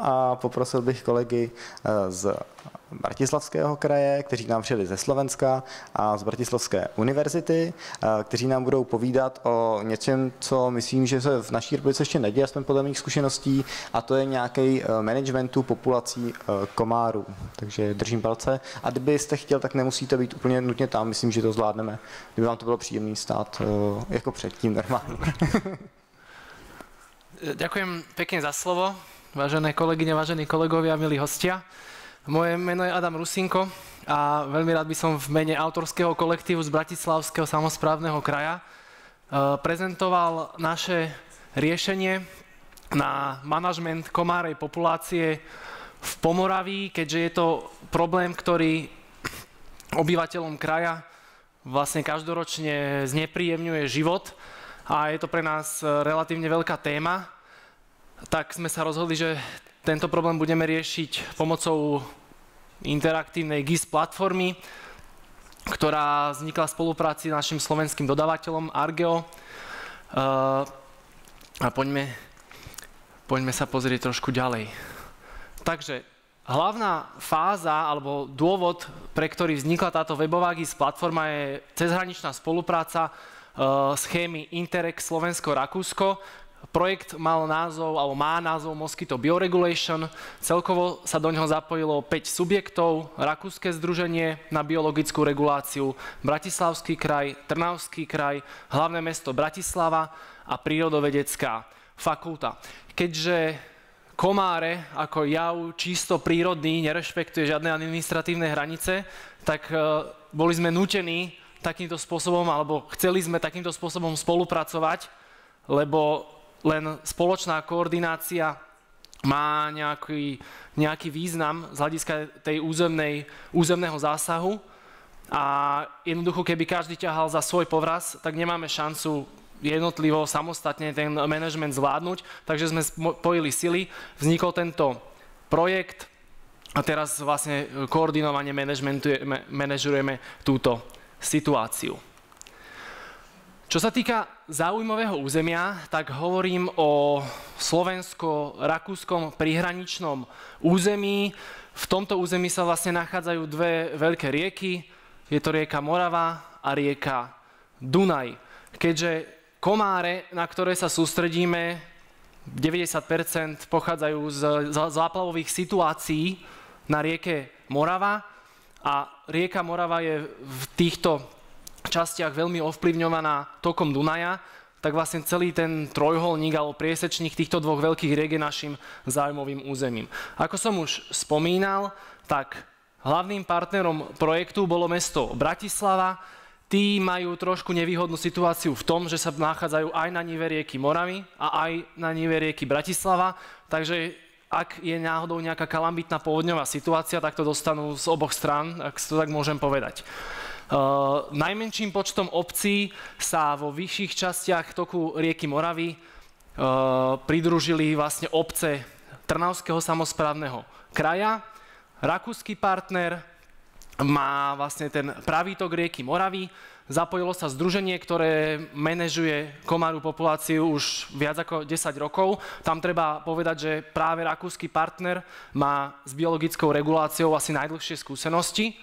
a poprosil bych kolegy z Bratislavského kraje, kteří nám přijeli ze Slovenska a z Bratislavské univerzity, kteří nám budou povídat o něčem, co myslím, že se v naší republice ještě neděje, aspoň podle mých zkušeností, a to je nějaký managementu populací komárů. Takže držím palce. A kdybyste chtěl, tak nemusíte být úplně nutně tam, myslím, že to zvládneme. Kdyby vám to bylo příjemný stát jako předtím normálně. Ďakujem pekne za slovo, vážené kolegyne, vážení kolegovia, milí hostia. Moje meno je Adam Rusinko a veľmi rád by som v mene autorského kolektívu z Bratislavského samosprávneho kraja prezentoval naše riešenie na manažment komárej populácie v Pomoraví, keďže je to problém, ktorý obyvateľom kraja vlastne každoročne znepríjemňuje život. A je to pre nás relatívne veľká téma, tak sme sa rozhodli, že tento problém budeme riešiť pomocou interaktívnej GIS platformy, ktorá vznikla v spolupráci s našim slovenským dodávateľom Argeo. A poďme sa pozrieť trošku ďalej. Takže hlavná fáza alebo dôvod, pre ktorý vznikla táto webová GIS platforma, je cezhraničná spolupráca schémy Interreg Slovensko-Rakúsko. Projekt mal názov, alebo má názov Mosquito Bioregulation. Celkovo sa do neho zapojilo 5 subjektov, Rakúske združenie na biologickú reguláciu, Bratislavský kraj, Trnavský kraj, hlavné mesto Bratislava a prírodovedecká fakulta. Keďže komáre ako jav čisto prírodný nerešpektuje žiadne administratívne hranice, tak boli sme nútení takýmto spôsobom, alebo chceli sme takýmto spôsobom spolupracovať, lebo len spoločná koordinácia má nejaký význam z hľadiska tej územného zásahu a jednoducho, keby každý ťahal za svoj povraz, tak nemáme šancu jednotlivo, samostatne ten manažment zvládnuť, takže sme spojili sily, vznikol tento projekt a teraz vlastne koordinovane manažujeme túto situáciu. Čo sa týka záujmového územia, tak hovorím o slovensko-rakúskom prihraničnom území. V tomto území sa vlastne nachádzajú dve veľké rieky. Je to rieka Morava a rieka Dunaj. Keďže komáre, na ktoré sa sústredíme, 90% pochádzajú z záplavových situácií na rieke Morava, a rieka Morava je v týchto častiach veľmi ovplyvňovaná tokom Dunaja, tak vlastne celý ten trojholník alebo priesečník týchto dvoch veľkých riek je našim záujmovým územím. Ako som už spomínal, tak hlavným partnerom projektu bolo mesto Bratislava. Tí majú trošku nevýhodnú situáciu v tom, že sa nachádzajú aj na nive rieky Moravy a aj na nive rieky Bratislava, takže ak je náhodou nejaká kalambitná povodňová situácia, tak to dostanú z oboch strán, ak to tak môžem povedať. Najmenším počtom obcí sa vo vyšších častiach toku rieky Moravy pridružili vlastne obce Trnavského samosprávneho kraja. Rakúsky partner má vlastne ten pravý tok rieky Moravy. Zapojilo sa združenie, ktoré manažuje komáru populáciu už viac ako 10 rokov. Tam treba povedať, že práve rakúsky partner má s biologickou reguláciou asi najdlhšie skúsenosti.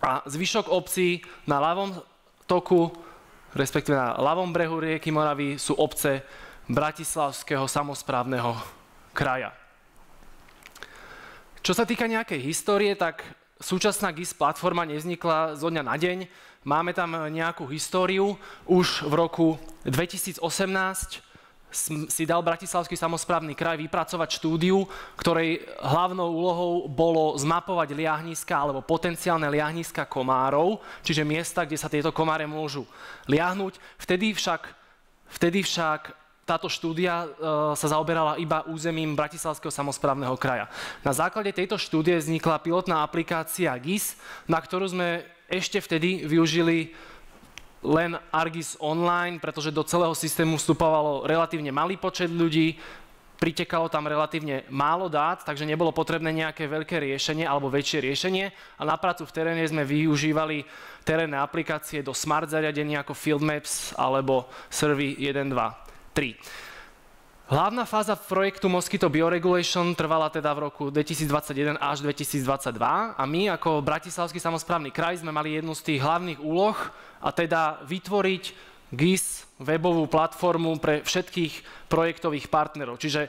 A zvyšok obcí na ľavom toku, respektíve na ľavom brehu rieky Moravy, sú obce Bratislavského samosprávneho kraja. Čo sa týka nejakej histórie, tak súčasná GIS platforma nevznikla zo dňa na deň. Máme tam nejakú históriu. Už v roku 2018 si dal Bratislavský samosprávny kraj vypracovať štúdiu, ktorej hlavnou úlohou bolo zmapovať liahniska alebo potenciálne liahniska komárov, čiže miesta, kde sa tieto komáre môžu liahnuť. Vtedy však táto štúdia sa zaoberala iba územím Bratislavského samosprávneho kraja. Na základe tejto štúdie vznikla pilotná aplikácia GIS, na ktorú sme ešte vtedy využili len ArcGIS Online, pretože do celého systému vstupovalo relatívne malý počet ľudí, pritekalo tam relatívne málo dát, takže nebolo potrebné nejaké veľké riešenie alebo väčšie riešenie a na prácu v teréne sme využívali terénne aplikácie do smart zariadení ako Field Maps alebo Survey 1, 2, 3. Hlavná fáza projektu Mosquito Bioregulation trvala teda v roku 2021 až 2022 a my ako Bratislavský samosprávny kraj sme mali jednu z tých hlavných úloh a teda vytvoriť GIS webovú platformu pre všetkých projektových partnerov. Čiže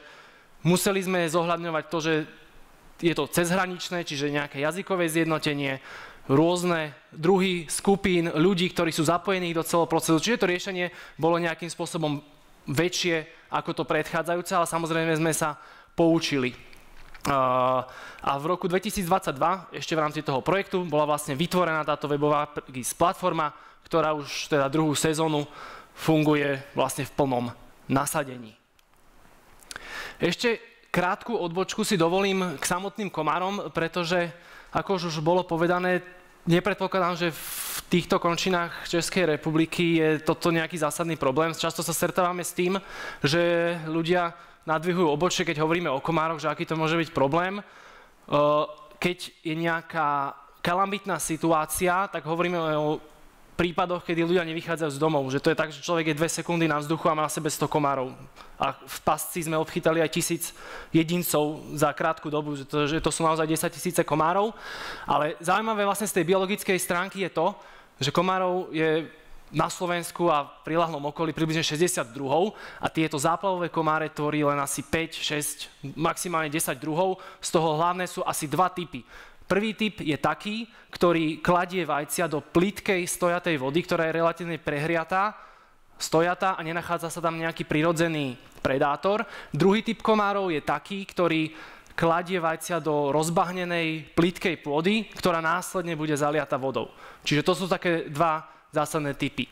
museli sme zohľadňovať to, že je to cezhraničné, čiže nejaké jazykové zjednotenie, rôzne druhy skupín ľudí, ktorí sú zapojení do celého procesu. Čiže to riešenie bolo nejakým spôsobom väčšie ako to predchádzajúce, ale samozrejme sme sa poučili. A v roku 2022, ešte v rámci toho projektu, bola vlastne vytvorená táto webová GIS platforma, ktorá už teda druhú sezónu funguje vlastne v plnom nasadení. Ešte krátku odbočku si dovolím k samotným komárom, pretože, ako už bolo povedané, nepredpokladám, že v týchto končinách Českej republiky je toto nejaký zásadný problém. Často sa stretávame s tým, že ľudia nadvihujú obočie, keď hovoríme o komároch, že aký to môže byť problém. Keď je nejaká kalamitná situácia, tak hovoríme o prípadoch, kedy ľudia nevychádzajú z domov. Že to je tak, že človek je 2 sekundy na vzduchu a má na sebe 100 komárov. A v pasci sme obchytali aj 1000 jedincov za krátku dobu, že to sú naozaj 10 000 komárov. Ale zaujímavé vlastne z tej biologickej stránky je to, že komárov je na Slovensku a v priľahlom okolí približne 60 druhov a tieto záplavové komáre tvorí len asi 5, 6, maximálne 10 druhov. Z toho hlavné sú asi 2 typy. Prvý typ je taký, ktorý kladie vajcia do plytkej stojatej vody, ktorá je relatívne prehriatá, stojatá a nenachádza sa tam nejaký prirodzený predátor. Druhý typ komárov je taký, ktorý kladie vajcia do rozbahnenej plytkej pôdy, ktorá následne bude zaliata vodou. Čiže to sú také 2 zásadné typy.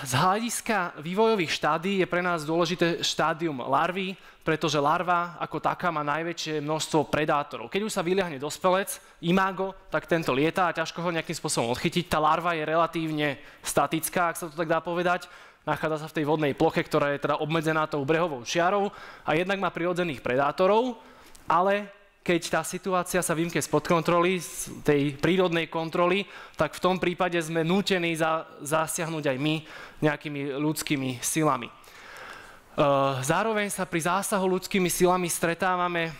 Z hľadiska vývojových štádií je pre nás dôležité štádium larvy, pretože larva ako taká má najväčšie množstvo predátorov. Keď už sa vyliahne dospelec, imago, tak tento lieta a ťažko ho nejakým spôsobom odchytiť. Tá larva je relatívne statická, ak sa to tak dá povedať. Nachádza sa v tej vodnej ploche, ktorá je teda obmedzená tou brehovou čiarou a jednak má prirodzených predátorov, ale keď tá situácia sa vymkne spod kontroly, z tej prírodnej kontroly, tak v tom prípade sme nútení zasiahnuť aj my nejakými ľudskými silami. Zároveň sa pri zásahu ľudskými silami stretávame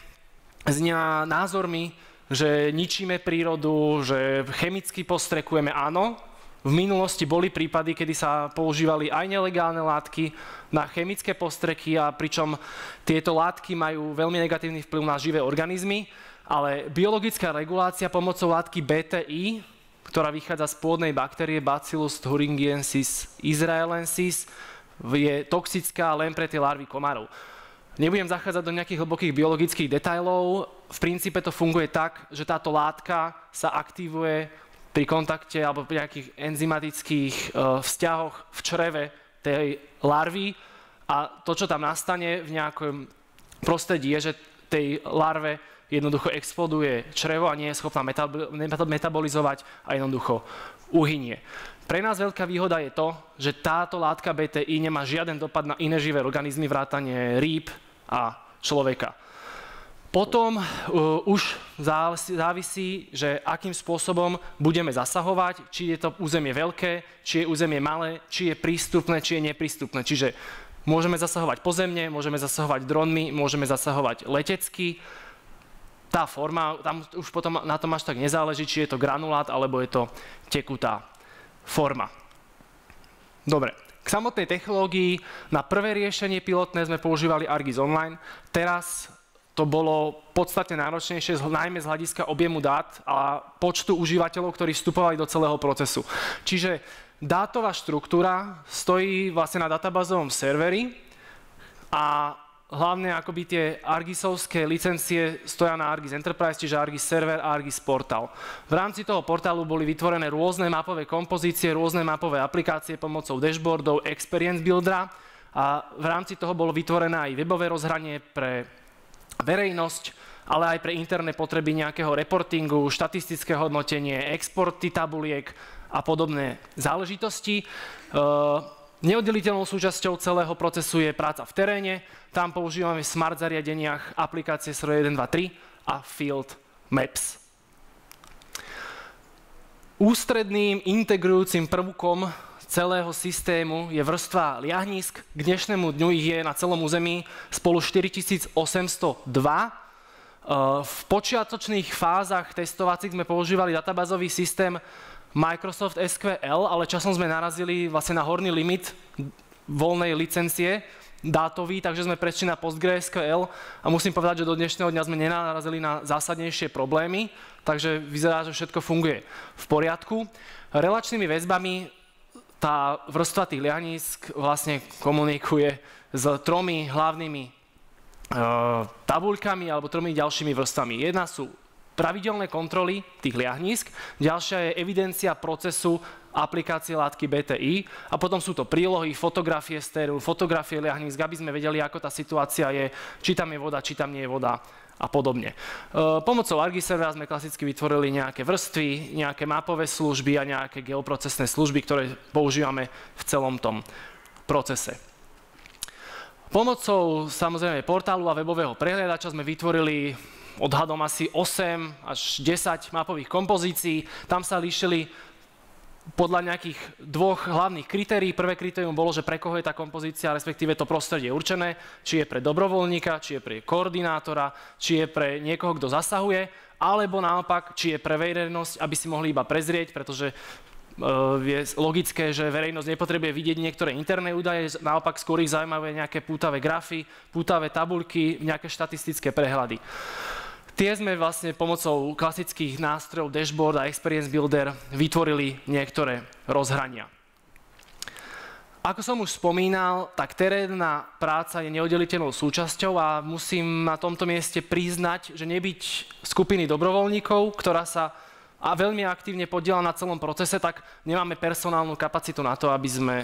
s názormi, že ničíme prírodu, že chemicky postrekujeme. Áno, v minulosti boli prípady, kedy sa používali aj nelegálne látky na chemické postreky, a pričom tieto látky majú veľmi negatívny vplyv na živé organizmy, ale biologická regulácia pomocou látky BTI, ktorá vychádza z pôdnej baktérie Bacillus thuringiensis israelensis, je toxická len pre tie larvy komárov. Nebudem zachádzať do nejakých hlbokých biologických detailov. V princípe to funguje tak, že táto látka sa aktivuje pri kontakte alebo pri nejakých enzymatických vzťahoch v čreve tej larvy a to, čo tam nastane v nejakom prostredí, je, že tej larve jednoducho exploduje črevo a nie je schopná metabolizovať a jednoducho uhynie. Pre nás veľká výhoda je to, že táto látka BTI nemá žiaden dopad na iné živé organizmy, vrátane rýb a človeka. Potom už závisí, že akým spôsobom budeme zasahovať, či je to územie veľké, či je územie malé, či je prístupné, či je neprístupné. Čiže môžeme zasahovať pozemne, môžeme zasahovať dronmi, môžeme zasahovať letecky. Tá forma, tam už potom na tom až tak nezáleží, či je to granulát, alebo je to tekutá forma. Dobre. K samotnej technológii na prvé riešenie pilotné sme používali ArcGIS Online. Teraz to bolo podstatne náročnejšie, najmä z hľadiska objemu dát a počtu užívateľov, ktorí vstupovali do celého procesu. Čiže dátová štruktúra stojí vlastne na databázovom serveri a hlavne akoby tie ArcGISovské licencie stoja na ArcGIS Enterprise, čiže ArcGIS Server a ArcGIS Portal. V rámci toho portálu boli vytvorené rôzne mapové kompozície, rôzne mapové aplikácie pomocou dashboardov, Experience Buildera a v rámci toho bolo vytvorené aj webové rozhranie pre verejnosť, ale aj pre interné potreby nejakého reportingu, štatistické hodnotenie, exporty tabuliek a podobné záležitosti. Neoddeliteľnou súčasťou celého procesu je práca v teréne. Tam používame v smart zariadeniach aplikácie SRO 1, 2, 3 a Field Maps. Ústredným integrujúcim prvkom celého systému je vrstva liahnísk. K dnešnému dňu ich je na celom území spolu 4802. V počiatočných fázach testovacích sme používali databázový systém Microsoft SQL, ale časom sme narazili vlastne na horný limit voľnej licencie dátový, takže sme prešli na PostgreSQL a musím povedať, že do dnešného dňa sme nenarazili na zásadnejšie problémy, takže vyzerá, že všetko funguje v poriadku. Relačnými väzbami tá vrstva tých liahnísk vlastne komunikuje s tromi hlavnými tabuľkami alebo tromi ďalšími vrstvami. Jedna sú pravidelné kontroly tých liahnísk, ďalšia je evidencia procesu aplikácie látky BTI a potom sú to prílohy, fotografie stéru, fotografie liahnísk, aby sme vedeli, ako tá situácia je, či tam je voda, či tam nie je voda a podobne. Pomocou ArcGIS-servera sme klasicky vytvorili nejaké vrstvy, nejaké mapové služby a nejaké geoprocesné služby, ktoré používame v celom tom procese. Pomocou samozrejme portálu a webového prehliadača sme vytvorili odhadom asi 8 až 10 mapových kompozícií. Tam sa líšili podľa nejakých dvoch hlavných kritérií. Prvé kritérium bolo, že pre koho je tá kompozícia, respektíve to prostredie určené, či je pre dobrovoľníka, či je pre koordinátora, či je pre niekoho, kto zasahuje, alebo naopak, či je pre verejnosť, aby si mohli iba prezrieť, pretože je logické, že verejnosť nepotrebuje vidieť niektoré interné údaje, naopak skôr ich zaujímavé nejaké pútavé grafy, pútavé tabuľky, nejaké štatistické prehľady. Tie sme vlastne pomocou klasických nástrojov Dashboard a Experience Builder vytvorili niektoré rozhrania. Ako som už spomínal, tak terénna práca je neoddeliteľnou súčasťou a musím na tomto mieste priznať, že nebyť skupiny dobrovoľníkov, ktorá sa veľmi aktívne podieľa na celom procese, tak nemáme personálnu kapacitu na to, aby sme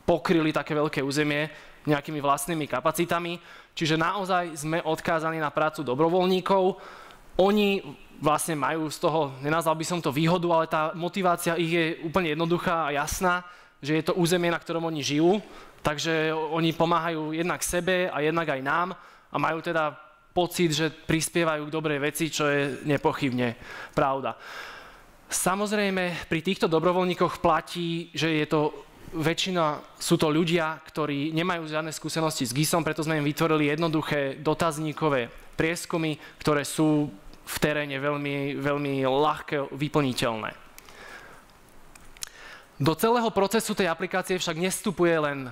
pokryli také veľké územie nejakými vlastnými kapacitami. Čiže naozaj sme odkázaní na prácu dobrovoľníkov. Oni vlastne majú z toho, nenazval by som to výhodu, ale tá motivácia ich je úplne jednoduchá a jasná, že je to územie, na ktorom oni žijú, takže oni pomáhajú jednak sebe a jednak aj nám a majú teda pocit, že prispievajú k dobrej veci, čo je nepochybne pravda. Samozrejme, pri týchto dobrovoľníkoch platí, že je to väčšina, sú to ľudia, ktorí nemajú žiadne skúsenosti s GIS-om, preto sme im vytvorili jednoduché dotazníkové prieskumy, ktoré sú v teréne veľmi, veľmi ľahko vyplniteľné. Do celého procesu tej aplikácie však nevstupuje len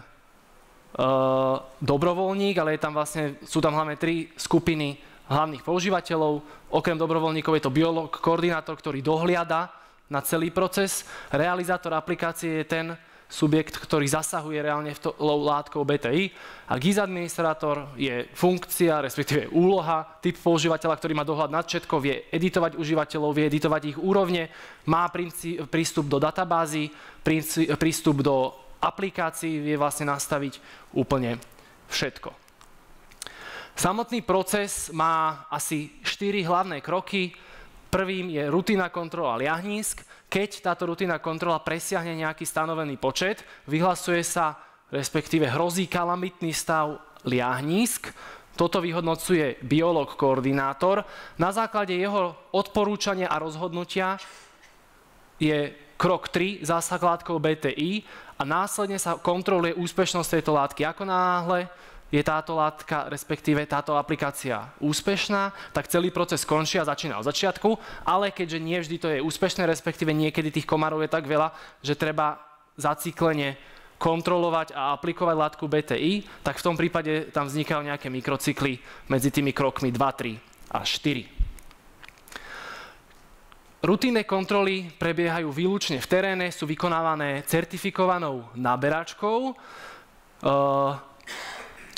dobrovoľník, ale sú tam hlavne 3 skupiny hlavných používateľov. Okrem dobrovoľníkov je to biológ, koordinátor, ktorý dohliada na celý proces. Realizátor aplikácie je ten subjekt, ktorý zasahuje reálne v látkou BTI. A GIS administrátor je funkcia, respektíve úloha, typ používateľa, ktorý má dohľad nad všetko, vie editovať užívateľov, vie editovať ich úrovne, má prístup do databázy, prístup do aplikácií, vie vlastne nastaviť úplne všetko. Samotný proces má asi 4 hlavné kroky. Prvým je rutinná kontrola liahnísk. Keď táto rutinná kontrola presiahne nejaký stanovený počet, vyhlasuje sa, respektíve hrozí kalamitný stav liahnísk. Toto vyhodnocuje biológ koordinátor. Na základe jeho odporúčania a rozhodnutia je krok 3, zásah látkou BTI a následne sa kontroluje úspešnosť tejto látky. Ako náhle je táto látka, respektíve táto aplikácia úspešná, tak celý proces končí a začína od začiatku, ale keďže nie vždy to je úspešné, respektíve niekedy tých komárov je tak veľa, že treba zacyklene kontrolovať a aplikovať látku BTI, tak v tom prípade tam vznikajú nejaké mikrocykly medzi tými krokmi 2, 3 a 4. Rutinné kontroly prebiehajú výlučne v teréne, sú vykonávané certifikovanou naberačkou.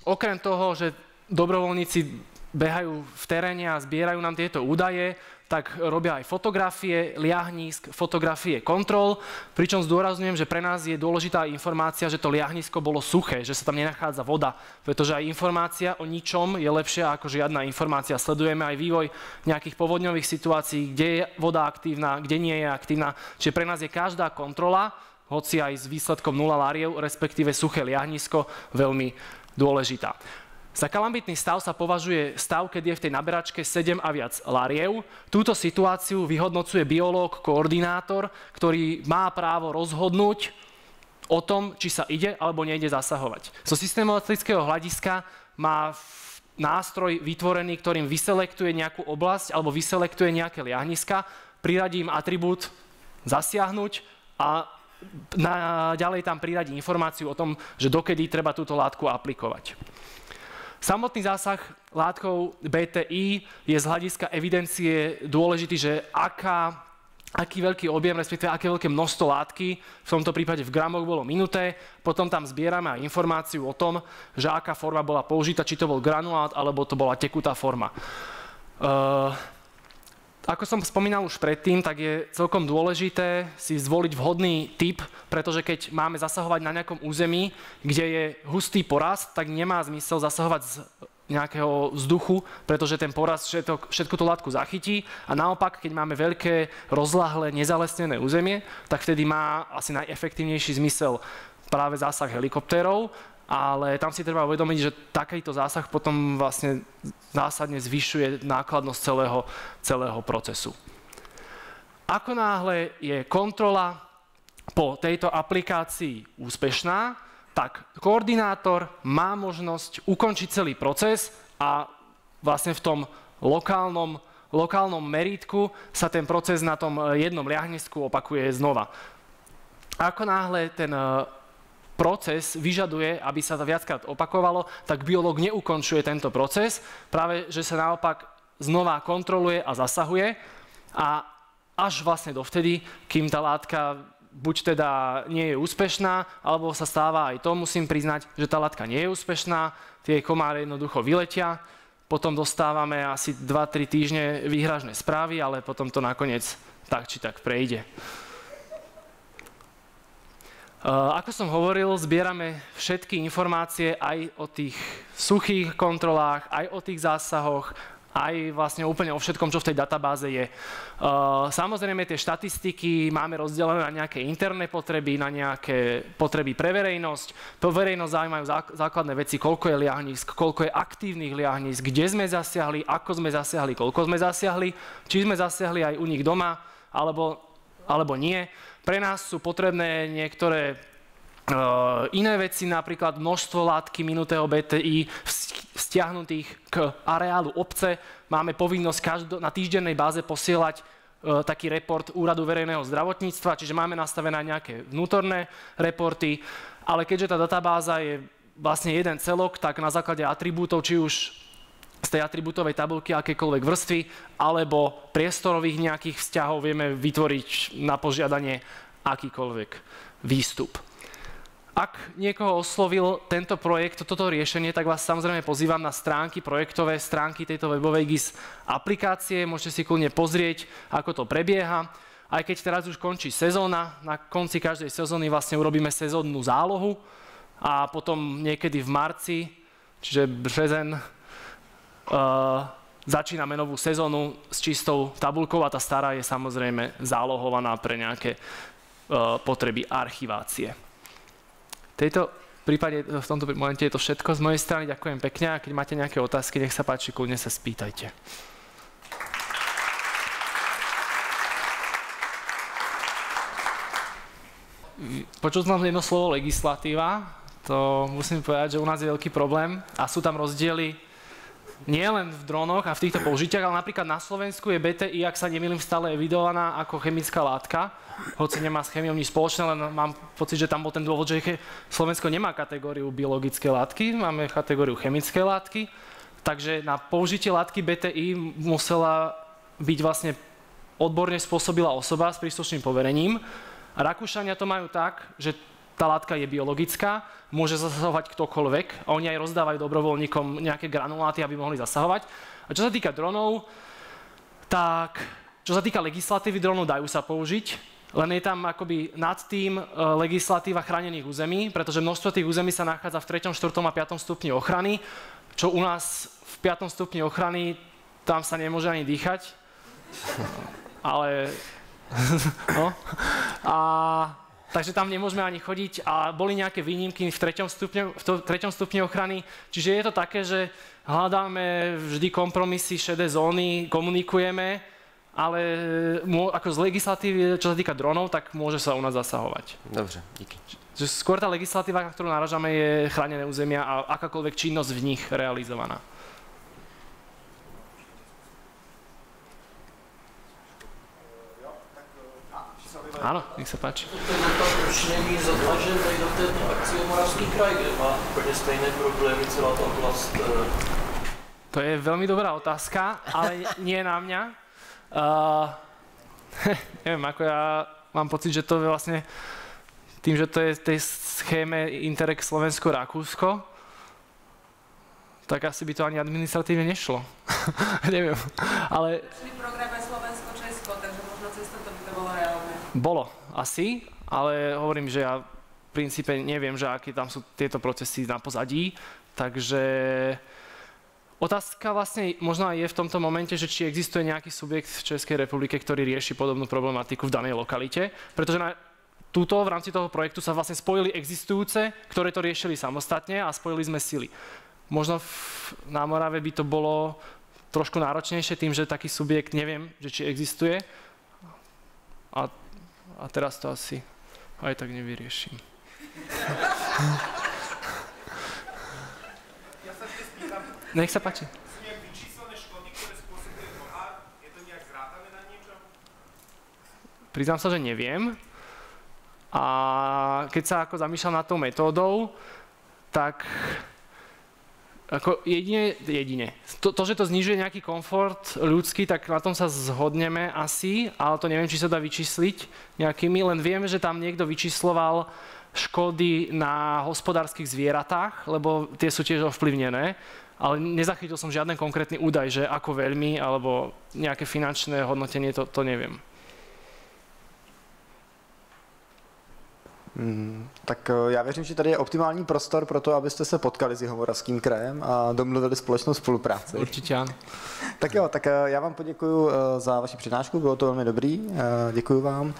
Okrem toho, že dobrovoľníci behajú v teréne a zbierajú nám tieto údaje, tak robia aj fotografie liahnísk, fotografie kontrol, pričom zdôrazňujem, že pre nás je dôležitá informácia, že to liahnisko bolo suché, že sa tam nenachádza voda, pretože aj informácia o ničom je lepšia ako žiadna informácia. Sledujeme aj vývoj nejakých povodňových situácií, kde je voda aktívna, kde nie je aktívna, čiže pre nás je každá kontrola, hoci aj s výsledkom 0 láriev, respektíve suché liahnisko, veľmi dôležitá. Za kalamitný stav sa považuje stav, keď je v tej naberačke 7 a viac lariev. Túto situáciu vyhodnocuje biológ, koordinátor, ktorý má právo rozhodnúť o tom, či sa ide alebo nejde zasahovať. Zo systematického hľadiska má nástroj vytvorený, ktorým vyselektuje nejakú oblasť alebo vyselektuje nejaké liahniska, priradí im atribút zasiahnuť a ďalej tam priradí informáciu o tom, že dokedy treba túto látku aplikovať. Samotný zásah látkou BTI je z hľadiska evidencie dôležitý, že aký veľký objem, respektíve aké veľké množstvo látky, v tomto prípade v gramoch bolo minuté, potom tam zbierame aj informáciu o tom, že aká forma bola použitá, či to bol granulát, alebo to bola tekutá forma. Ako som spomínal už predtým, tak je celkom dôležité si zvoliť vhodný typ, pretože keď máme zasahovať na nejakom území, kde je hustý porast, tak nemá zmysel zasahovať z nejakého vzduchu, pretože ten porast všetku tú látku zachytí. A naopak, keď máme veľké, rozľahlé, nezalesnené územie, tak vtedy má asi najefektívnejší zmysel práve zásah helikoptérov. Ale tam si treba uvedomiť, že takýto zásah potom vlastne zásadne zvyšuje nákladnosť celého procesu. Ako náhle je kontrola po tejto aplikácii úspešná, tak koordinátor má možnosť ukončiť celý proces a vlastne v tom lokálnom merítku sa ten proces na tom jednom liahnisku opakuje znova. Ako náhle ten proces vyžaduje, aby sa to viackrát opakovalo, tak biológ neukončuje tento proces, práve že sa naopak znova kontroluje a zasahuje a až vlastne dovtedy, kým tá látka buď teda nie je úspešná, alebo sa stáva aj to, musím priznať, že tá látka nie je úspešná, tie komáre jednoducho vyletia, potom dostávame asi 2-3 týždne výhražné správy, ale potom to nakoniec tak či tak prejde. Ako som hovoril, zbierame všetky informácie aj o tých suchých kontrolách, aj o tých zásahoch, aj vlastne úplne o všetkom, čo v tej databáze je. Samozrejme, tie štatistiky máme rozdelené na nejaké interné potreby, na nejaké potreby pre verejnosť. Verejnosť zaujímajú základné veci, koľko je liahnísk, koľko je aktívnych liahnísk, kde sme zasiahli, ako sme zasiahli, koľko sme zasiahli, či sme zasiahli aj u nich doma, alebo nie. Pre nás sú potrebné niektoré iné veci, napríklad množstvo látky minutého BTI vzťahnutých k areálu obce. Máme povinnosť na týždennej báze posielať taký report Úradu verejného zdravotníctva, čiže máme nastavené nejaké vnútorné reporty, ale keďže tá databáza je vlastne jeden celok, tak na základe atribútov, či už z tej atribútovej tabuľky akékoľvek vrstvy alebo priestorových nejakých vzťahov vieme vytvoriť na požiadanie akýkoľvek výstup. Ak niekoho oslovil tento projekt, toto riešenie, tak vás samozrejme pozývam na stránky, projektové stránky tejto webovej GIS aplikácie. Môžete si kľudne pozrieť, ako to prebieha. Aj keď teraz už končí sezóna, na konci každej sezóny vlastne urobíme sezónnu zálohu a potom niekedy v marci, čiže březen, začíname novú sezónu s čistou tabuľkou a tá stará je samozrejme zálohovaná pre nejaké potreby archivácie. V tomto momente je to všetko z mojej strany. Ďakujem pekne a keď máte nejaké otázky, nech sa páči, kľudne sa spýtajte. Počul som jedno slovo legislatíva. To musím povedať, že u nás je veľký problém a sú tam rozdiely nie len v dronoch a v týchto použitiach, ale napríklad na Slovensku je BTI, ak sa nemýlim, stále evidovaná ako chemická látka, hoci nemá s chémiou nič spoločné, len mám pocit, že tam bol ten dôvod, že Slovensko nemá kategóriu biologické látky, máme kategóriu chemické látky, takže na použitie látky BTI musela byť vlastne odborne spôsobila osoba s príslušným poverením. A Rakúšania to majú tak, že tá látka je biologická, môže zasahovať ktokoľvek a oni aj rozdávajú dobrovoľníkom nejaké granuláty, aby mohli zasahovať. A čo sa týka dronov, tak čo sa týka legislatívy dronov, dajú sa použiť, len je tam akoby nad tým legislatíva chránených území, pretože množstvo tých území sa nachádza v 3., 4. a 5. stupni ochrany, čo u nás v 5. stupni ochrany, tam sa nemôže ani dýchať, ale no. A takže tam nemôžeme ani chodiť a boli nejaké výnimky v 3. stupni ochrany. Čiže je to také, že hľadáme vždy kompromisy, šedé zóny, komunikujeme, ale ako z legislatívy, čo sa týka dronov, tak môže sa u nás zasahovať. Dobře, díky. Skôr tá legislatíva, na ktorú naražame, je chránené územia a akákoľvek činnosť v nich realizovaná. Áno, nech sa páči. Proč není zadlažený do této akcie Moravský kraj, kde má úplne stejné problémy celá tá oblast? To je veľmi dobrá otázka, ale nie na mňa. Neviem, ako ja mám pocit, že to je vlastne tým, že to je v tej schéme Interreg Slovensko-Rakúsko, tak asi by to ani administratívne nešlo. Neviem, ale... V programe Slovensko-Česko, takže možno cez to by to bolo reálne. Bolo asi, ale hovorím, že ja v princípe neviem, že aké tam sú tieto procesy na pozadí, takže otázka vlastne možno aj je v tomto momente, že či existuje nejaký subjekt v Českej republike, ktorý rieši podobnú problematiku v danej lokalite, pretože v rámci toho projektu sa vlastne spojili existujúce, ktoré to riešili samostatne a spojili sme sily. Možno na Morave by to bolo trošku náročnejšie tým, že taký subjekt neviem, že či existuje. A teraz to asi aj tak nevyrieším. Ja sa ešte spýtam. Nech sa páči. Sú nejak vyčíslené škody, ktoré spôsobuje pohár? Je to nejak zrátané na niečo? Priznám sa, že neviem. A keď sa ako zamýšľam nad tou metódou, tak ako jedine. To, že to znižuje nejaký komfort ľudský, tak na tom sa zhodneme asi, ale to neviem, či sa dá vyčísliť nejakými, len viem, že tam niekto vyčísloval škody na hospodárskych zvieratách, lebo tie sú tiež ovplyvnené, ale nezachytil som žiaden konkrétny údaj, že ako veľmi, alebo nejaké finančné hodnotenie, to neviem. Tak já věřím, že tady je optimální prostor pro to, abyste se potkali s Jihomoravským krajem a domluvili společnou spolupráci. Určitě ano. Tak jo, tak já vám poděkuju za vaši přednášku, bylo to velmi dobrý, děkuju vám.